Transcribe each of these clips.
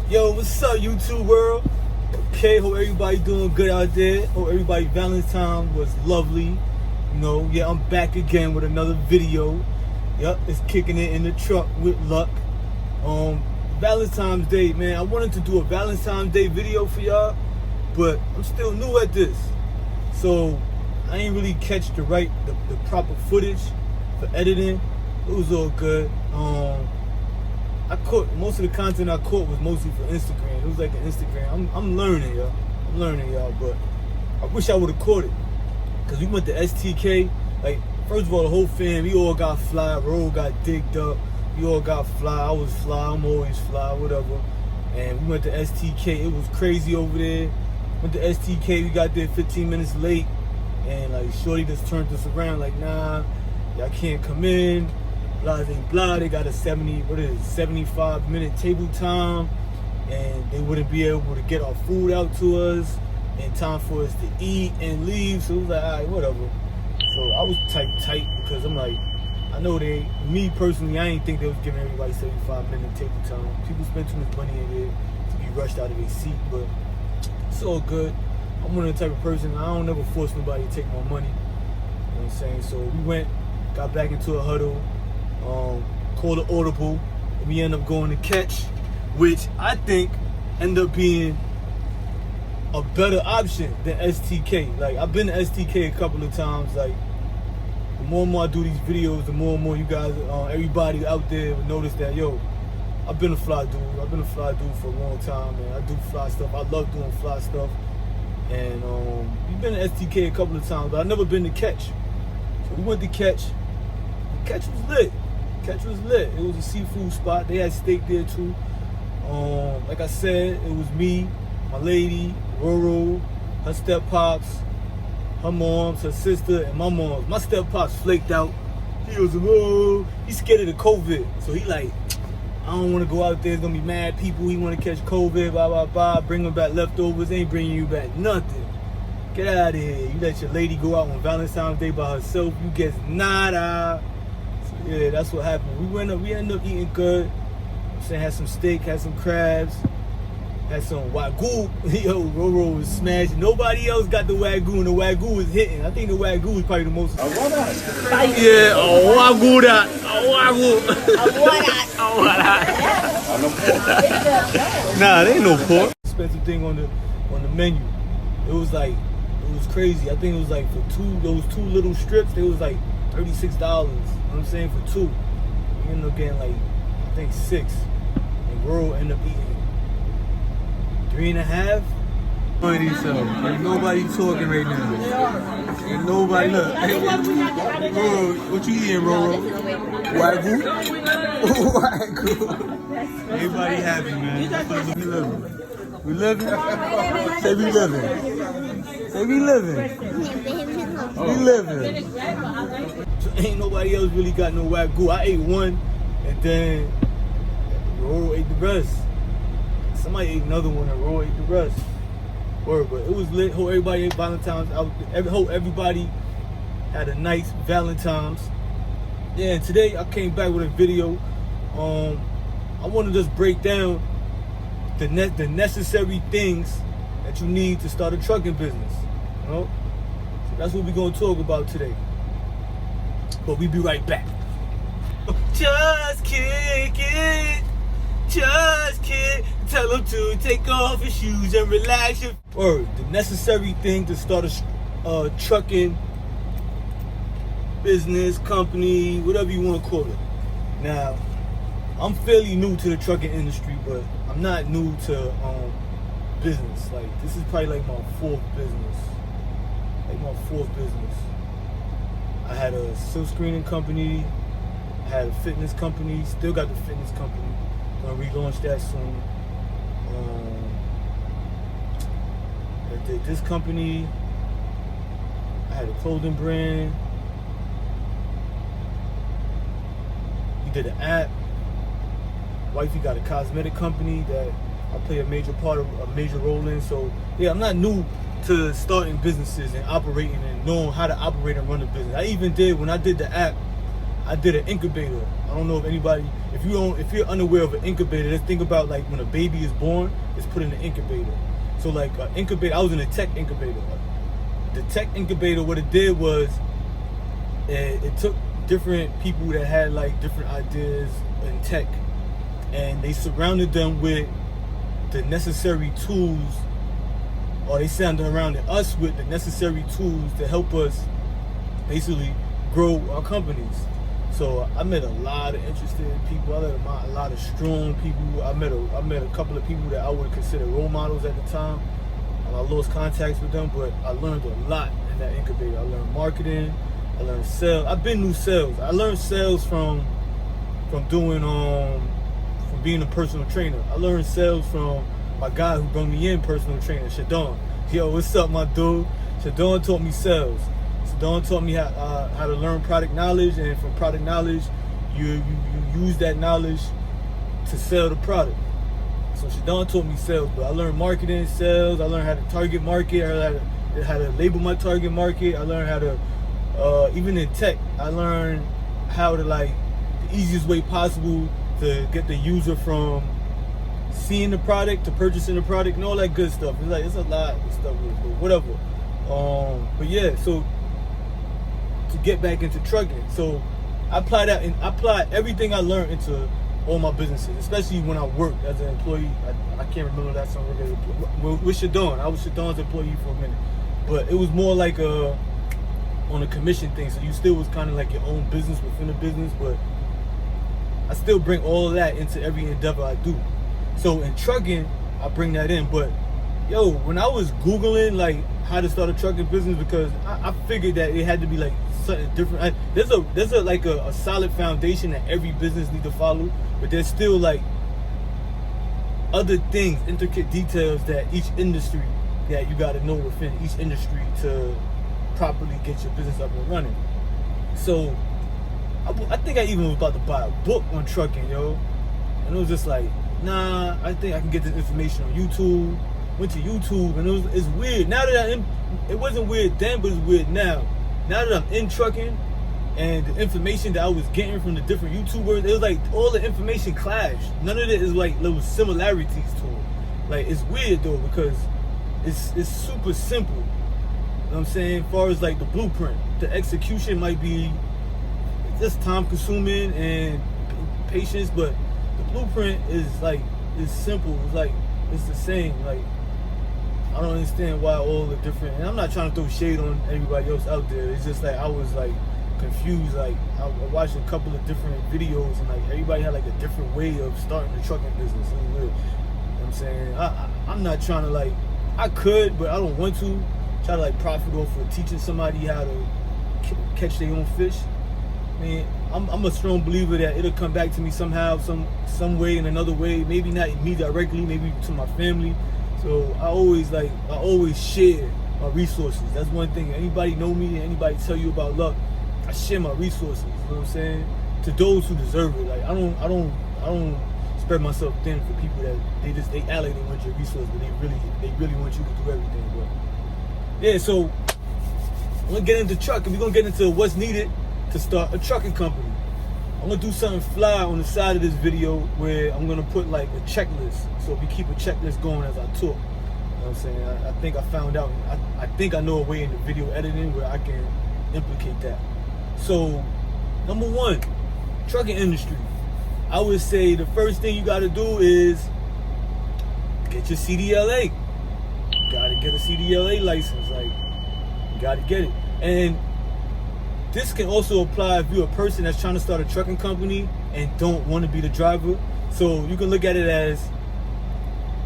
Yo, what's up, YouTube world? Okay, hope everybody doing good out there. Hope everybody Valentine was lovely. You know, yeah, I'm back again with another video. Yup, it's kicking it in the truck with luck. Valentine's Day, man. I wanted to do a Valentine's Day video for y'all, but I'm still new at this. So I ain't really catch the proper footage for editing. It was all good. I caught most of the content I caught was mostly for Instagram. It was like an Instagram. I'm learning, y'all. But I wish I would have caught it. Cause we went to STK. Like, first of all, the whole fam, we all got fly. Roll got digged up. We all got fly. I was fly. I'm always fly, whatever. And we went to STK. It was crazy over there. Went to STK. We got there 15 minutes late. And like, shorty just turned us around. Like, nah, y'all can't come in. Blah, blah. They got a 75-minute table time, and they wouldn't be able to get our food out to us in time for us to eat and leave. So it was like, all right, whatever. So I was tight because I'm like, I know me personally, I ain't think they was giving everybody 75-minute table time. People spend too much money in there to be rushed out of their seat, but it's all good. I'm one of the type of person, I don't never force nobody to take my money. You know what I'm saying? So we went, got back into a huddle. Called an audible, and we end up going to catch, which I think ended up being a better option than STK. Like, I've been to STK a couple of times. Like, the more and more I do these videos, the more and more you guys, everybody out there will notice that, yo, I've been a fly dude. I've been a fly dude for a long time, man. I do fly stuff. I love doing fly stuff. And we've been to STK a couple of times, but I've never been to catch. So we went to catch. Catch was lit. Catch was lit. It was a seafood spot. They had steak there too. Like I said, it was me, my lady, Roro, her step pops, her moms, her sister, and my moms. My step pops flaked out. He was he's scared of the COVID. So he like, I don't want to go out there. There's gonna be mad people. He want to catch COVID. Blah blah blah. Bring them back leftovers. Ain't bringing you back nothing. Get out of here. You let your lady go out on Valentine's Day by herself. You get nada. Yeah, that's what happened. We ended up eating good. I'm saying, had some steak, had some crabs, had some wagyu. Yo, Roro was smashed. Nobody else got the wagyu, and the wagyu was hitting. I think the wagyu was probably the most. Yeah, wagyu that. Nah, there ain't no pork. Expensive thing on the menu. It was crazy. I think it was like for those two little strips, they was like $36. You know what I'm saying? For two. We ended up getting like, I think 6. And Roro ended up eating 3.5. Ain't nobody talking right now. Ain't nobody, look. Roro, what you eating, Roro? Wagyu? Wagyu. Everybody happy, man. That's what we living. We living? Say we living. Say we living. We living. So ain't nobody else really got no wagyu. I ate one, and then Roro ate the rest. Somebody ate another one, and Roro ate the rest. Word, but it was lit. Hope everybody ate Valentine's. Hope everybody had a nice Valentine's. Yeah, and today I came back with a video. I want to just break down the necessary things that you need to start a trucking business. You know? So that's what we're gonna talk about today. But we be right back. Just kick it. Just kick. Tell them to take off your shoes and relax your. Or the necessary thing to start a trucking business, company, whatever you want to call it. Now, I'm fairly new to the trucking industry, but I'm not new to business. Like, this is probably like my 4th business. I had a silk screening company, I had a fitness company, still got the fitness company. Gonna relaunch that soon. I did this company, I had a clothing brand, we did an app, wifey got a cosmetic company that I play a major role in. So yeah, I'm not new to starting businesses and operating and knowing how to operate and run a business. I even did, when I did the app, I did an incubator. I don't know if anybody, if you're unaware of an incubator, let's think about like when a baby is born, it's put in an incubator. So like an incubator, I was in a tech incubator. The tech incubator, what it did was, it took different people that had like different ideas in tech, and they surrounded them with the necessary tools, or they surrounded us with the necessary tools to help us basically grow our companies. So I met a lot of interested people. I met a lot of strong people. I met a couple of people that I would consider role models at the time. I lost contacts with them, but I learned a lot in that incubator. I learned marketing. I learned sales. I've been new sales. I learned sales from being a personal trainer. I learned sales from my guy who brought me in, personal trainer, Shadon. Yo, what's up, my dude? Shadon taught me sales. Shadon taught me how to learn product knowledge, and from product knowledge, you use that knowledge to sell the product. So Shadon taught me sales, but I learned marketing, sales. I learned how to target market. I learned how to label my target market. I learned how to, even in tech, I learned how to, like, the easiest way possible to get the user from seeing the product to purchasing the product and all that good stuff. It's a lot of stuff, but whatever. But yeah, so to get back into trucking, so I applied everything I learned into all my businesses, especially when I worked as an employee. I can't remember that song. With Shadon, I was Shadon's employee for a minute, but it was more like on a commission thing. So you still was kind of like your own business within the business, but I still bring all of that into every endeavor I do. So in trucking, I bring that in. But yo, when I was Googling like how to start a trucking business, because I figured that it had to be like something different. There's a solid foundation that every business needs to follow, but there's still like other things, intricate details that each industry that you got to know within each industry to properly get your business up and running. So I think I even was about to buy a book on trucking, yo, and it was just like, nah, I think I can get this information on YouTube. Went to YouTube, and it's weird now that it wasn't weird then, but it's weird now. Now that I'm in trucking, and the information that I was getting from the different YouTubers, it was like all the information clashed. None of it is like little similarities to it. Like, it's weird though, because it's super simple. You know what I'm saying? As far as like the blueprint, the execution might be just time consuming and patience, but the blueprint is simple. It's like, it's the same. Like, I don't understand why all the different, and I'm not trying to throw shade on everybody else out there. It's just like I was like confused. Like, I watched a couple of different videos, and like everybody had like a different way of starting the trucking business. It was weird. You know what I'm saying? I'm not trying to, like, I could, but I don't want to try to like profit off of teaching somebody how to catch their own fish. I mean, I'm a strong believer that it'll come back to me somehow, some way, in another way. Maybe not me directly, maybe to my family. So I always share my resources. That's one thing. Anybody know me, anybody tell you about luck, I share my resources. You know what I'm saying? To those who deserve it. Like, I don't spread myself thin for people that they act like they want your resources, but they really want you to do everything. But yeah, so we're gonna get into trucking. We're gonna get into what's needed to start a trucking company. I'm gonna do something fly on the side of this video where I'm gonna put like a checklist. So we keep a checklist going as I talk. You know what I'm saying? I think I found out, I think I know a way in the video editing where I can implicate that. So, number one, trucking industry. I would say the first thing you gotta do is get your CDLA. You gotta get a CDLA license. Like, you gotta get it. And this can also apply if you're a person that's trying to start a trucking company and don't want to be the driver. So you can look at it as,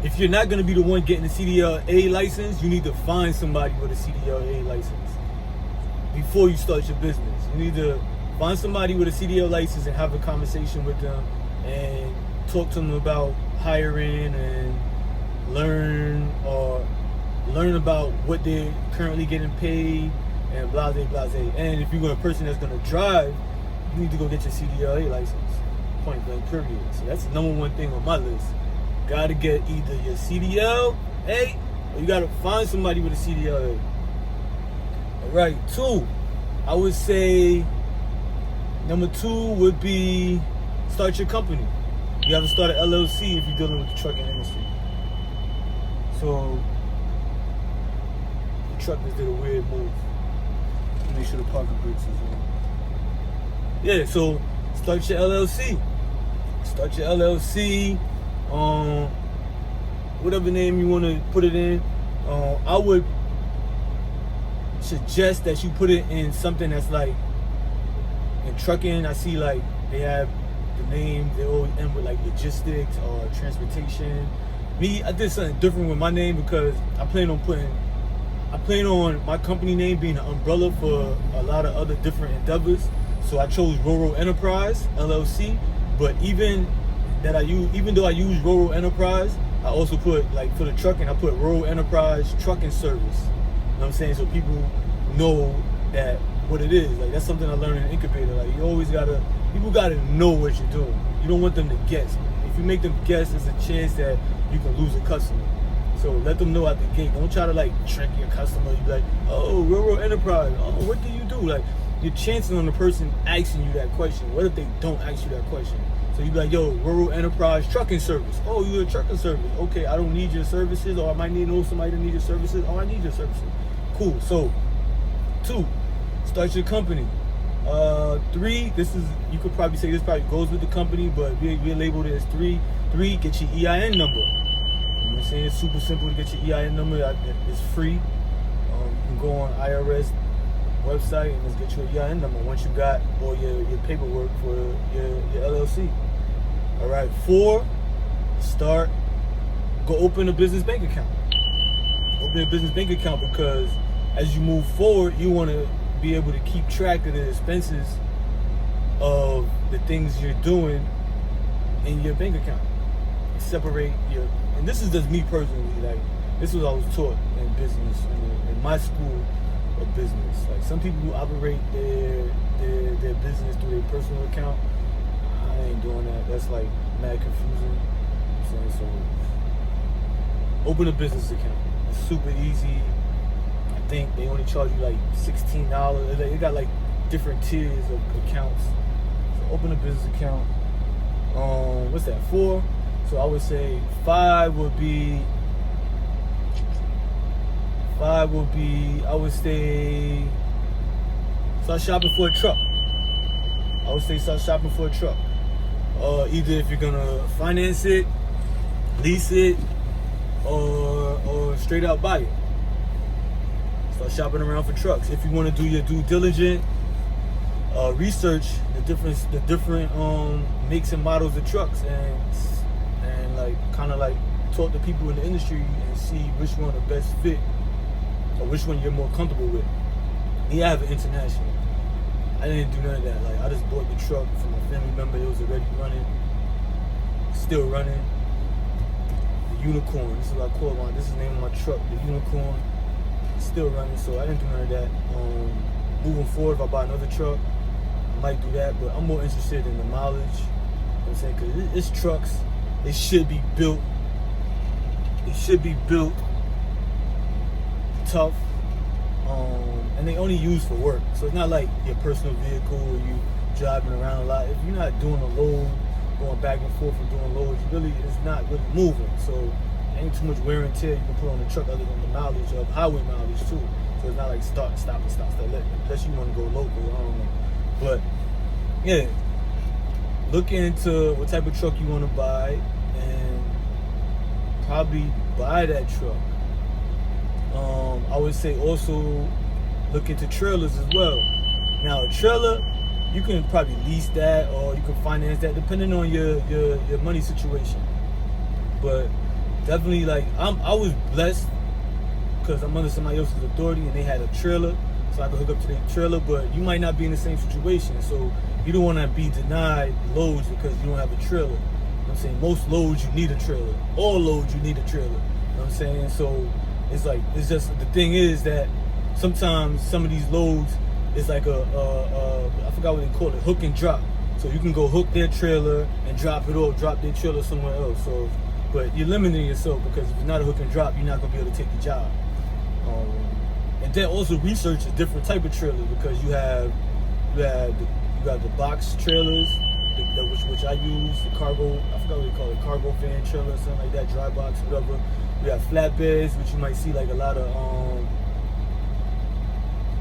if you're not going to be the one getting the CDLA license, you need to find somebody with a CDLA license before you start your business. You need to find somebody with a CDL license and have a conversation with them and talk to them about hiring and learn about what they're currently getting paid, and blase. And if you're a person that's gonna drive, you need to go get your CDLA license. Point blank, period. So that's the number one thing on my list. Gotta get either your CDLA or you gotta find somebody with a CDLA. Alright, 2, I would say Number 2 would be start your company. You have to start an LLC if you're dealing with the trucking industry. So the truckers did a weird move. Make sure the parking brakes is on. Yeah, so start your LLC. Start your LLC. Whatever name you want to put it in. I would suggest that you put it in something that's like in trucking. I see like they have the name, they always end with like logistics or transportation. Me, I did something different with my name because I plan on my company name being an umbrella for a lot of other different endeavors. So I chose Roro Enterprise LLC. But even though I use Roro Enterprise, I also put, like, for the trucking, I put Roro Enterprise Trucking Service. You know what I'm saying? So people know that what it is. Like, that's something I learned in Incubator. Like, people gotta know what you're doing. You don't want them to guess. If you make them guess, there's a chance that you can lose a customer. So let them know at the gate. Don't try to like trick your customer. You be like, oh, Roro Enterprise. Oh, what do you do? Like, you're chancing on the person asking you that question. What if they don't ask you that question? So you be like, yo, Roro Enterprise Trucking Service. Oh, you're a trucking service. Okay, I don't need your services, or I might know somebody that needs your services. Oh, I need your services. Cool. So 2, start your company. 3, you could probably say this probably goes with the company, but we labeled it as 3. 3, get your EIN number. You know what I'm saying? It's super simple to get your EIN number. It's free. You can go on IRS website and just get your EIN number once you got all your paperwork for your LLC. All right. 4, go open a business bank account. Open a business bank account because as you move forward, you want to be able to keep track of the expenses of the things you're doing in your bank account. Separate and this is just me personally, like, this is what I was taught in business, in my school of business. Like, some people who operate their business through their personal account, I ain't doing that. That's like mad confusing. You know what I'm saying? So open a business account. It's super easy. I think they only charge you like $16. They got like different tiers of accounts. So open a business account. What's that? 4. So I would say 5 would be, I would say, start shopping for a truck. I would say start shopping for a truck. Either if you're gonna finance it, lease it, or straight out buy it. Start shopping around for trucks. If you want to do your due diligence, research the different makes and models of trucks, and like kind of like talk to people in the industry and see which one the best fit or which one you're more comfortable with. Yeah, I have an international. I didn't do none of that. Like, I just bought the truck from a family member. It was already running, still running. The Unicorn. This is what I call it. This is the name of my truck. The Unicorn. Still running. So I didn't do none of that. Moving forward, if I buy another truck, I might do that. But I'm more interested in the mileage. You know what I'm saying? Because it's trucks. They should be built. Tough. And they only used for work. So it's not like your personal vehicle or you driving around a lot. If you're not doing a load, going back and forth and doing loads, it's not really moving. So there ain't too much wear and tear you can put on the truck other than the mileage of highway mileage too. So it's not like stop, unless you want to go local, I don't know. But yeah, look into what type of truck you want to buy and probably buy that truck. I would say also look into trailers as well. Now, a trailer, you can probably lease that or you can finance that depending on your money situation. But definitely, like, I was blessed because I'm under somebody else's authority and they had a trailer, so I could hook up to their trailer. But you might not be in the same situation, so you don't want to be denied loads because you don't have a trailer. You know what I'm saying? Most loads you need a trailer. All loads you need a trailer. You know what I'm saying? So it's just the thing is that sometimes some of these loads is like I forgot what they call it, hook and drop. So you can go hook their trailer and drop their trailer somewhere else. So, but you're limiting yourself because if it's not a hook and drop, you're not gonna be able to take the job. And then also research a different type of trailer because you have You got the box trailers, which I use, the cargo, I forgot what they call it, cargo van trailer, something like that, dry box, whatever. We have flatbeds, which you might see like a lot of,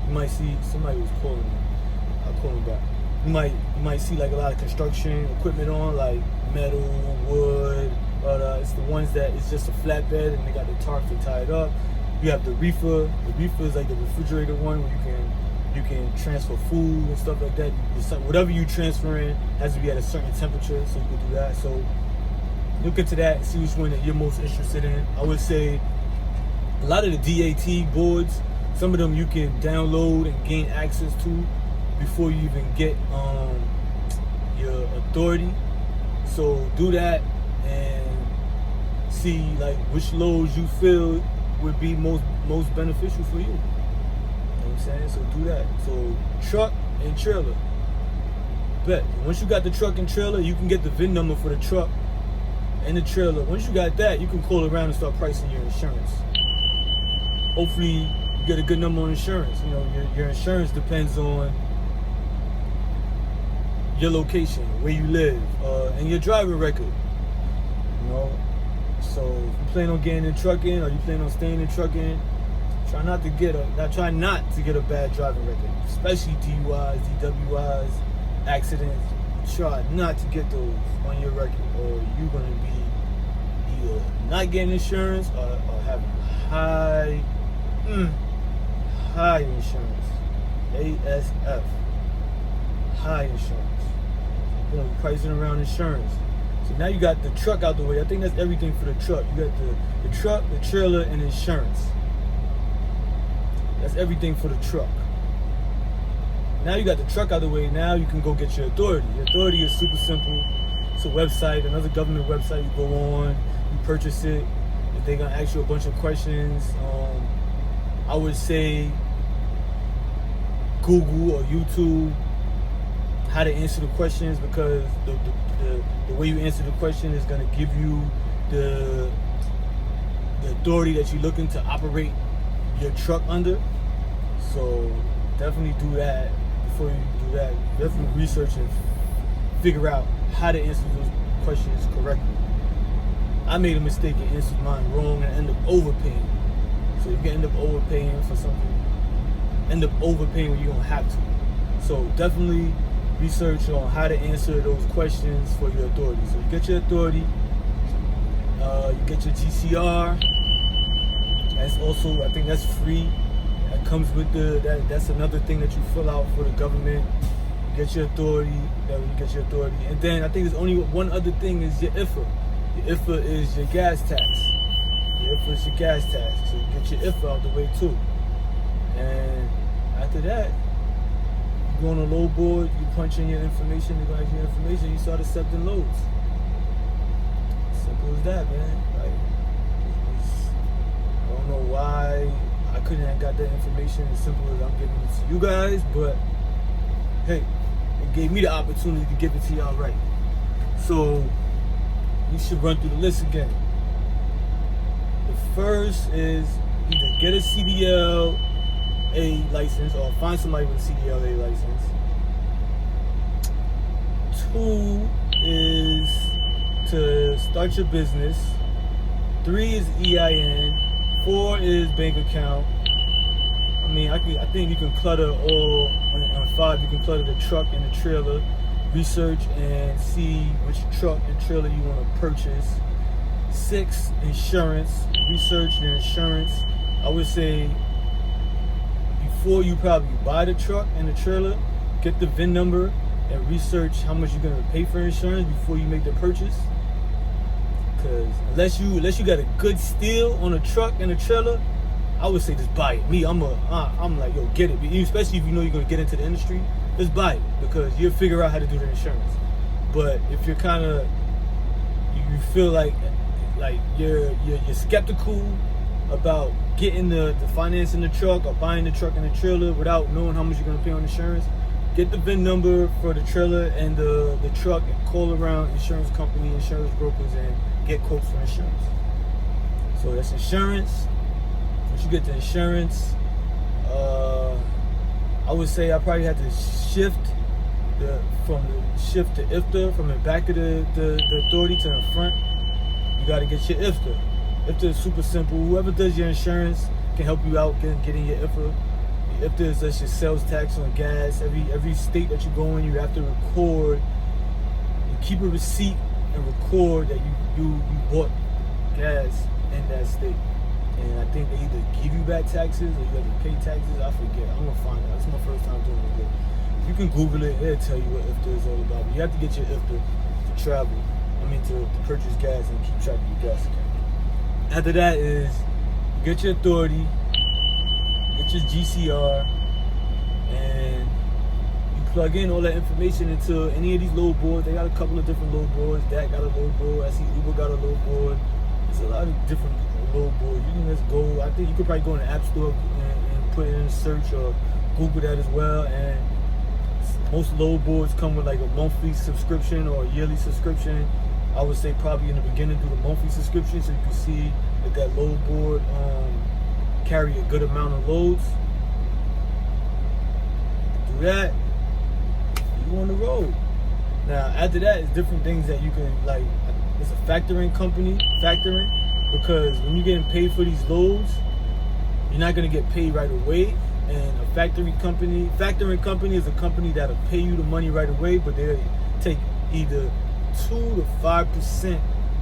you might see, somebody was calling me, I'll call him back. You might see like a lot of construction equipment on, like metal, wood, but it's the ones that it's just a flatbed and they got the tarp to tie it up. You have the reefer. The reefer is like the refrigerator one where you can transfer food and stuff like that. Whatever you transfer in has to be at a certain temperature, so you can do that. So look into that and see which one that you're most interested in. I would say a lot of the DAT boards, some of them you can download and gain access to before you even get your authority. So do that and see like which loads you feel would be most beneficial for you. You know what I'm saying? So do that. So truck and trailer. Bet. Once you got the truck and trailer, you can get the VIN number for the truck and the trailer. Once you got that, you can call around and start pricing your insurance. Hopefully you get a good number on insurance. You know, your insurance depends on your location, where you live, and your driver record. You know, so if you plan on getting in trucking or you plan on staying in trucking, try not to get a bad driving record, especially DUIs, DWIs, accidents. Try not to get those on your record, or you're gonna be either not getting insurance or having high insurance, ASF, high insurance. You know, pricing around insurance. So now you got the truck out the way. I think that's everything for the truck. You got the truck, the trailer, and insurance. That's everything for the truck. Now you got the truck out the way. Now you can go get your authority. Your authority is super simple. It's a website, another government website. You go on, you purchase it. If they're gonna ask you a bunch of questions, I would say Google or YouTube how to answer the questions, because the way you answer the question is going to give you the authority that you're looking to operate your truck under. So definitely do that. Before you do that, definitely research and figure out how to answer those questions correctly. I made a mistake and answered mine wrong and ended up overpaying. So you can end up overpaying for something, end up overpaying when you don't have to. So definitely research on how to answer those questions for your authority. So you get your authority, you get your GCR. That's also, I think that's free. That comes with that's another thing that you fill out for the government. You get your authority, and then I think there's only one other thing is your IFA. Your IFA is your gas tax. Your IFA is your gas tax. So you get your IFA out the way too. And after that, you go on a load board, you punch in your information, you guys your information, you start accepting loads. Simple as that, man. Like, I don't know why I couldn't have got that information as simple as I'm giving it to you guys, but hey, it gave me the opportunity to give it to y'all right. So you should run through the list again. The first is either get a CDLA license or find somebody with a CDLA license. 2 is to start your business. 3 is EIN. 4 is bank account. I mean, I think you can clutter all on 5. You can clutter the truck and the trailer. Research and see which truck and trailer you want to purchase. 6, insurance. Research the insurance. I would say before you probably buy the truck and the trailer, get the VIN number and research how much you're going to pay for insurance before you make the purchase. Because unless you got a good steal on a truck and a trailer, I would say just buy it. Me, I'm like, yo, get it. Especially if you know you're going to get into the industry, just buy it, because you'll figure out how to do the insurance. But if you're kind of, you feel like you're skeptical about getting the finance in the truck or buying the truck and the trailer without knowing how much you're going to pay on insurance, get the VIN number for the trailer and the truck and call around insurance company, insurance brokers, and get quotes for insurance. So that's insurance. Once you get the insurance, I would say I probably had to shift from the shift to IFTA, from the back of the authority to the front, you got to get your IFTA. IFTA is super simple. Whoever does your insurance can help you out getting your IFTA. The IFTA is just your sales tax on gas. Every state that you go in, you have to record. You keep a receipt and record that you bought gas in that state. And I think they either give you back taxes or you have to pay taxes. I forget. I'm gonna find out. It's my first time doing it. You can Google it. It'll tell you what IFTA is all about. But you have to get your IFTA to travel. To purchase gas and keep track of your gas account. After that is get your authority, get your GCR, and you plug in all that information into any of these load boards. They got a couple of different load boards. DAT got a load board. I see Uber got a load board. There's a lot of different load boards. You can just go. I think you could probably go in the App Store and put it in search or Google that as well. And most load boards come with like a monthly subscription or a yearly subscription. I would say probably in the beginning do the monthly subscription so you can see that load board carry a good amount of loads. Do that, you on the road. Now after that, it's different things that you can like. It's a factoring company, because when you're getting paid for these loads, you're not gonna get paid right away. And a factoring company is a company that'll pay you the money right away, but they take either 2 to 5%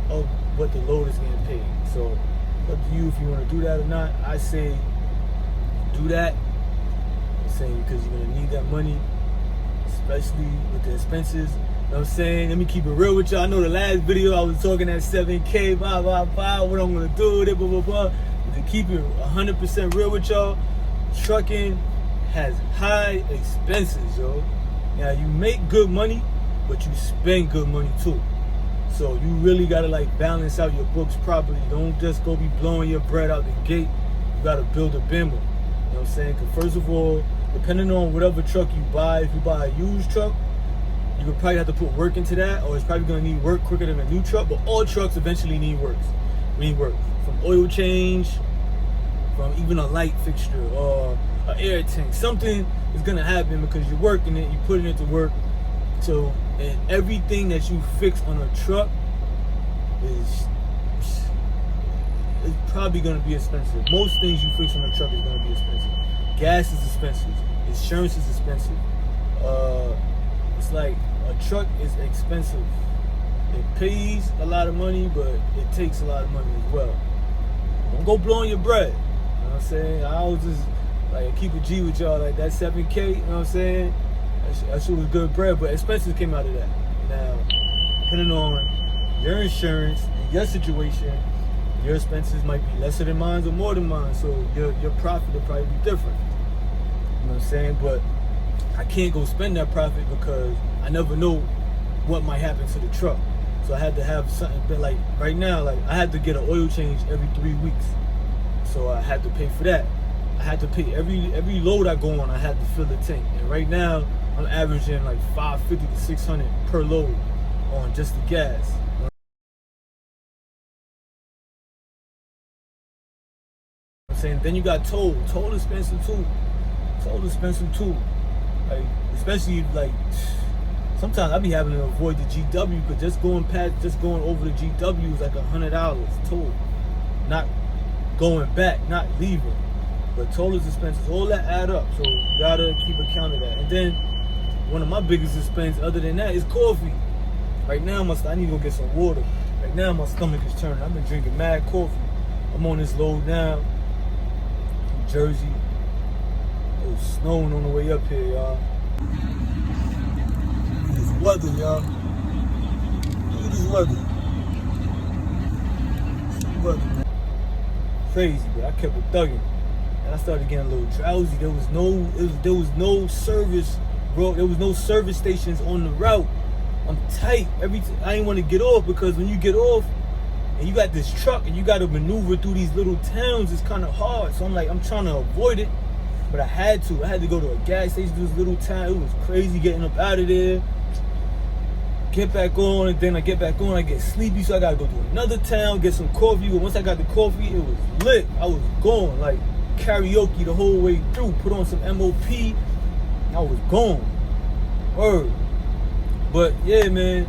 of what the load is getting paid. So up to you if you want to do that or not. I say do that. I'm saying because you're gonna need that money, especially with the expenses. You know what I'm saying? Let me keep it real with y'all. I know the last video I was talking at 7K, blah blah blah, what I'm gonna do with it, blah blah blah. But to keep it 100% real with y'all, trucking has high expenses, yo. Now you make good money, but you spend good money too. So you really gotta like balance out your books properly. Don't just go be blowing your bread out the gate. You gotta build a bimmer. You know what I'm saying? Because first of all, depending on whatever truck you buy, if you buy a used truck, you could probably have to put work into that, or it's probably gonna need work quicker than a new truck. But all trucks eventually need work. From oil change, from even a light fixture or an air tank. Something is gonna happen because you're working it, you're putting it to work. So, and everything that you fix on a truck is probably gonna be expensive. Most things you fix on a truck is gonna be expensive. Gas is expensive. Insurance is expensive. It's like a truck is expensive. It pays a lot of money, but it takes a lot of money as well. Don't go blowing your bread. You know what I'm saying? I always just like keep a G with y'all, like that 7K, you know what I'm saying? That shit was good bread, but expenses came out of that. Now, depending on your insurance and your situation, your expenses might be lesser than mine or more than mine, so your profit will probably be different. You know what I'm saying? But I can't go spend that profit because I never know what might happen to the truck. So I had to have something, but like right now, like I had to get an oil change every 3 weeks. So I had to pay for that. I had to pay every load I go on, I had to fill the tank. And right now, I'm averaging like $550 to $600 per load on just the gas. I'm saying, then you got toll. Toll expensive too. Like, especially like sometimes I be having to avoid the GW because just going over the GW is like $100 toll. Not going back, not leaving. But toll is expenses. All that add up. So you gotta keep account of that. And then one of my biggest expenses other than that is coffee. Right now I need to go get some water. Right now my stomach is turning. I've been drinking mad coffee. I'm on this load now from Jersey. It was snowing on the way up here, y'all. Look at this weather, y'all. Look at this weather. Man. Crazy, but I kept it thugging. And I started getting a little drowsy. There was no service, bro. There was no service stations on the route. I'm tight. I didn't want to get off because when you get off and you got this truck and you got to maneuver through these little towns, it's kind of hard. So I'm trying to avoid it, but I had to. I had to go to a gas station to this little town. It was crazy getting up out of there. Get back on, and then I get back on, I get sleepy, so I gotta go to another town, get some coffee. But once I got the coffee, it was lit. I was going like karaoke the whole way through. Put on some MOP, I was gone. Word. But yeah, man,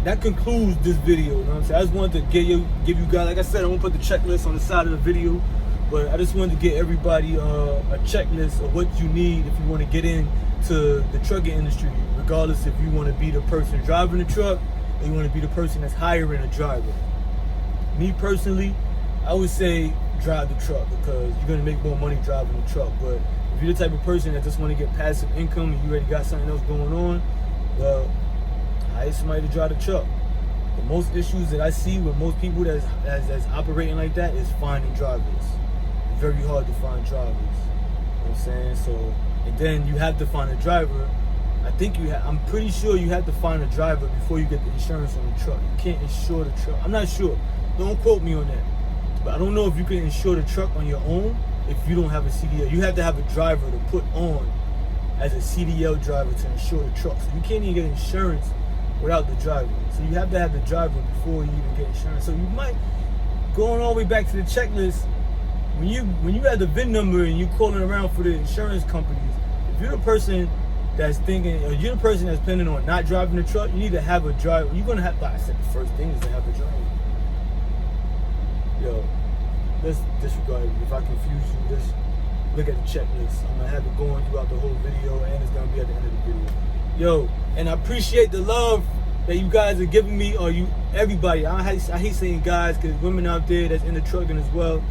that concludes this video. You know what I'm saying? I just wanted to give you guys, like I said, I won't put the checklist on the side of the video, but I just wanted to get everybody a checklist of what you need if you want to get into the trucking industry, regardless if you want to be the person driving the truck or you want to be the person that's hiring a driver. Me personally, I would say drive the truck because you're going to make more money driving the truck. But if you're the type of person that just want to get passive income and you already got something else going on, well, hire somebody to drive the truck. The most issues that I see with most people that's operating like that is finding drivers. It's very hard to find drivers. You know what I'm saying? So, and then you have to find a driver. I'm pretty sure you have to find a driver before you get the insurance on the truck. You can't insure the truck. I'm not sure. Don't quote me on that. But I don't know if you can insure the truck on your own if you don't have a CDL. You have to have a driver to put on as a CDL driver to insure the truck. So you can't even get insurance without the driver. So you have to have the driver before you even get insurance. So you might, going all the way back to the checklist, when you have the VIN number and you calling around for the insurance companies, if you're the person that's thinking, or you're the person that's planning on not driving the truck, you need to have a driver. You're gonna have, like I said, the first thing is to have a driver. Yo, let's disregard it. If I confuse you, just look at the checklist. I'm gonna have it going throughout the whole video, and it's gonna be at the end of the video. Yo, and I appreciate the love that you guys are giving me, or everybody. I hate saying guys, because women out there that's into trucking as well.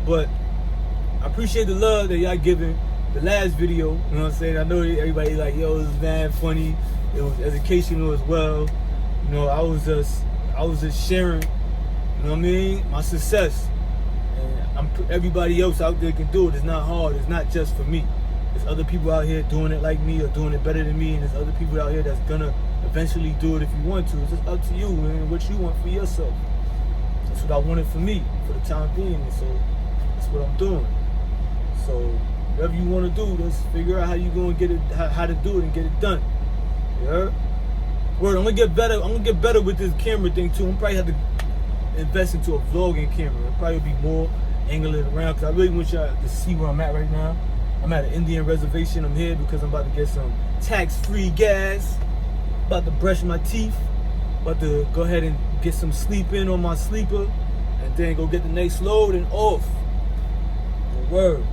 But I appreciate the love that y'all giving the last video. You know what I'm saying? I know everybody like, yo, it was mad funny. It was educational as well. You know, I was just sharing, you know what I mean, my success. And everybody else out there can do it. It's not hard. It's not just for me. There's other people out here doing it like me or doing it better than me, and there's other people out here that's gonna eventually do it if you want to. It's just up to you, man, what you want for yourself. That's what I wanted for me, for the time being, and so that's what I'm doing. So whatever you want to do, just figure out how you gonna get it, how to do it and get it done. Yeah. Word, I'm gonna get better. I'm gonna get better with this camera thing too. I'm probably have to invest into a vlogging camera. It'll probably be more angling around because I really want y'all to see where I'm at right now. I'm at an Indian reservation. I'm here because I'm about to get some tax-free gas. About to brush my teeth. About to go ahead and get some sleep in on my sleeper, and then go get the next load and off. Word.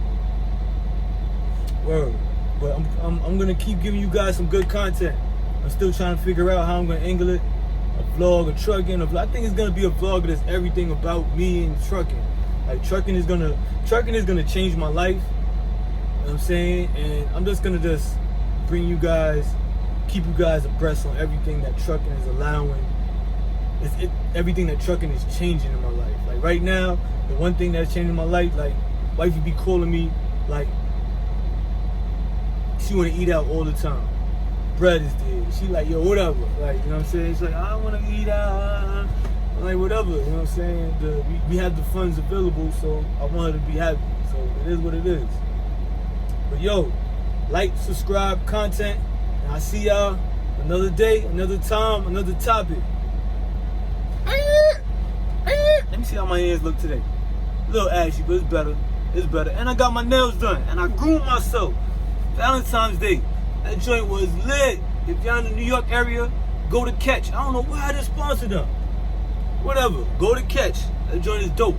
But I'm gonna keep giving you guys some good content. I'm still trying to figure out how I'm gonna angle it. A vlog, a trucking, I think it's gonna be a vlog that's everything about me and trucking. Like trucking is gonna change my life. You know what I'm saying? And I'm just gonna bring you guys, keep you guys abreast on everything that trucking is allowing. Everything that trucking is changing in my life. Like right now, the one thing that's changing my life, like wifey be calling me like she wanna eat out all the time. Bread is there. She like, yo, whatever. Like, you know what I'm saying? She's like, I don't wanna eat out. I'm like, whatever, you know what I'm saying? We have the funds available, so I want her to be happy. So it is what it is. But yo, like, subscribe, content, and I'll see y'all another day, another time, another topic. Let me see how my hands look today. A little ashy, but it's better. It's better. And I got my nails done, and I groomed myself. Valentine's Day. That joint was lit. If y'all in the New York area, go to Catch. I don't know why I didn't sponsor them. Whatever. Go to Catch. That joint is dope.